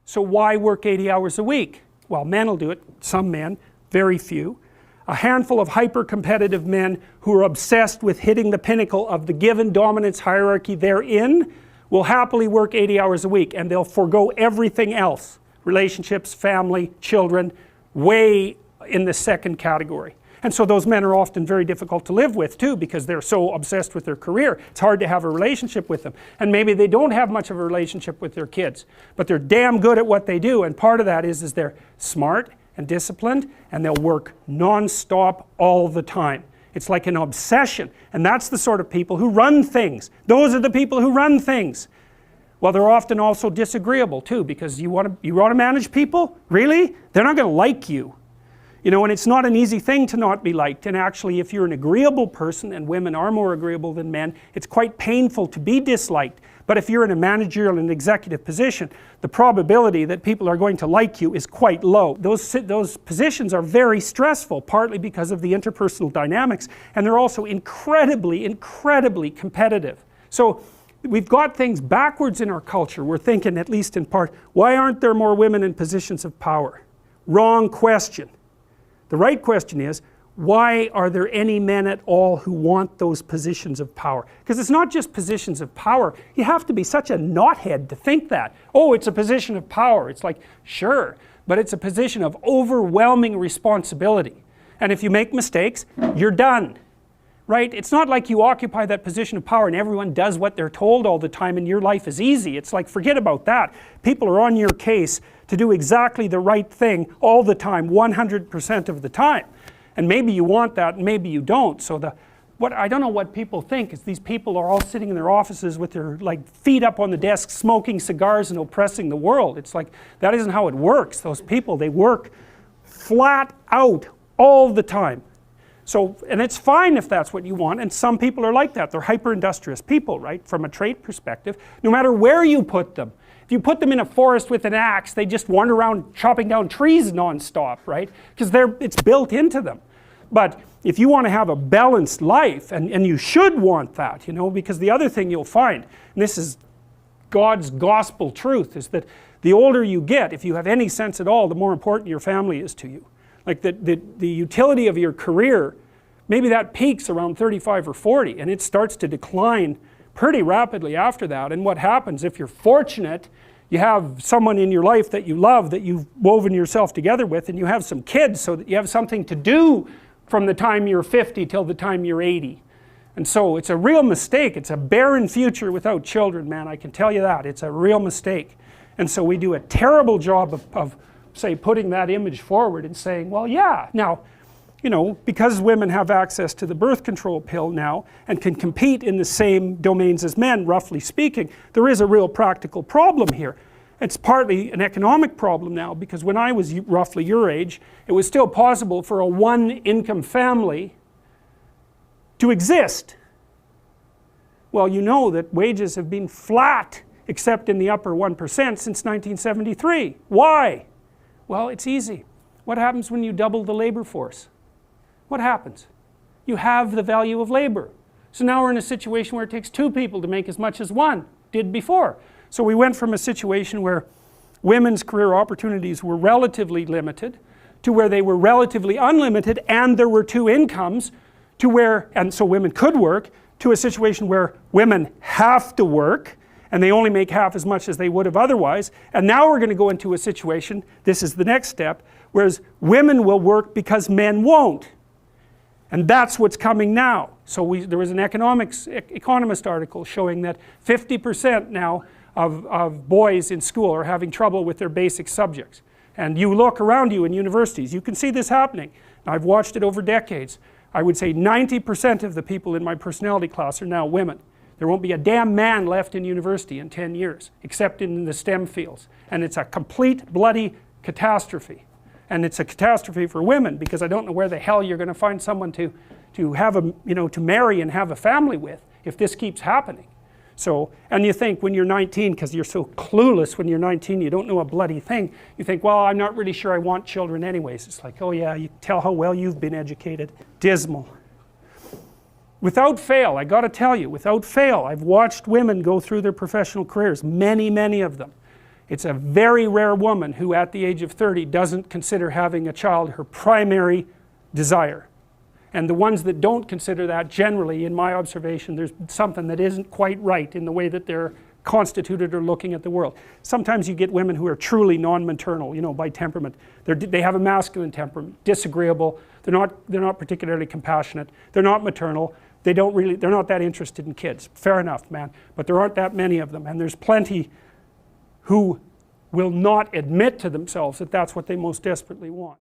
So why work 80 hours a week? Well, men will do it, some men, very few. A handful of hyper-competitive men who are obsessed with hitting the pinnacle of the given dominance hierarchy they're in will happily work 80 hours a week, and they'll forego everything else. Relationships, family, children, way in the second category. And so those men are often very difficult to live with too, because they're so obsessed with their career. It's hard to have a relationship with them. And maybe they don't have much of a relationship with their kids, but they're damn good at what they do, and part of that is they're smart and disciplined, and they'll work non-stop all the time. It's like an obsession, and that's the sort of people who run things. Those are the people who run things. Well, they're often also disagreeable too, because you want to manage people? Really? They're not going to like you. You know, and it's not an easy thing to not be liked, and actually if you're an agreeable person, and women are more agreeable than men, it's quite painful to be disliked. But if you're in a managerial and executive position, the probability that people are going to like you is quite low. Those positions are very stressful, partly because of the interpersonal dynamics, and they're also incredibly, incredibly competitive. So we've got things backwards in our culture. We're thinking, at least in part, why aren't there more women in positions of power? Wrong question. The right question is, why are there any men at all who want those positions of power? Because it's not just positions of power. You have to be such a knothead to think that. Oh, it's a position of power. It's like, sure, but it's a position of overwhelming responsibility. And if you make mistakes, you're done. Right? It's not like you occupy that position of power and everyone does what they're told all the time and your life is easy. It's like, forget about that. People are on your case to do exactly the right thing all the time, 100% of the time. And maybe you want that and maybe you don't. So I don't know what people think is these people are all sitting in their offices with their feet up on the desk, smoking cigars and oppressing the world. It's like, that isn't how it works. Those people, they work flat out all the time. So, and it's fine if that's what you want, and some people are like that. They're hyper-industrious people, right, from a trait perspective, no matter where you put them. If you put them in a forest with an axe, they just wander around chopping down trees non-stop, right, because it's built into them. But if you want to have a balanced life, and you should want that, you know, because the other thing you'll find, and this is God's gospel truth, is that the older you get, if you have any sense at all, the more important your family is to you. Like the utility of your career, maybe that peaks around 35 or 40 and it starts to decline pretty rapidly after that. And what happens, if you're fortunate, you have someone in your life that you love, that you've woven yourself together with, and you have some kids so that you have something to do from the time you're 50 till the time you're 80. And so it's a real mistake. It's a barren future without children, man, I can tell you that. It's a real mistake. And so we do a terrible job of say, putting that image forward and saying, well, yeah, now, you know, because women have access to the birth control pill now and can compete in the same domains as men, roughly speaking, there is a real practical problem here. It's partly an economic problem now, because when I was roughly your age, it was still possible for a one-income family to exist. Well, you know that wages have been flat, except in the upper 1% since 1973. Why? Well, it's easy. What happens when you double the labor force? What happens? You have the value of labor. So now we're in a situation where it takes two people to make as much as one did before. So we went from a situation where women's career opportunities were relatively limited to where they were relatively unlimited and there were two incomes, to where, and so women could work, to a situation where women have to work and they only make half as much as they would have otherwise. And now we're going to go into a situation, this is the next step, whereas women will work because men won't. And that's what's coming now. So there was an economist article showing that 50% now of boys in school are having trouble with their basic subjects. And you look around you in universities, you can see this happening. I've watched it over decades. I would say 90% of the people in my personality class are now women. There won't be a damn man left in university in 10 years, except in the STEM fields. And it's a complete bloody catastrophe. And it's a catastrophe for women, because I don't know where the hell you're going to find someone to have a, you know, to marry and have a family with if this keeps happening. So, and you think when you're 19, because you're so clueless when you're 19, you don't know a bloody thing, you think, well, I'm not really sure I want children anyways. It's like, oh yeah, you tell how well you've been educated. Dismal. Without fail, I got to tell you, without fail, I've watched women go through their professional careers, many, many of them. It's a very rare woman who at the age of 30 doesn't consider having a child her primary desire. And the ones that don't consider that, generally, in my observation, there's something that isn't quite right in the way that they're constituted or looking at the world. Sometimes you get women who are truly non-maternal, you know, by temperament. They have a masculine temperament, disagreeable, they're not particularly compassionate, they're not maternal, they're not that interested in kids. Fair enough, man, but there aren't that many of them, and there's plenty who will not admit to themselves that that's what they most desperately want.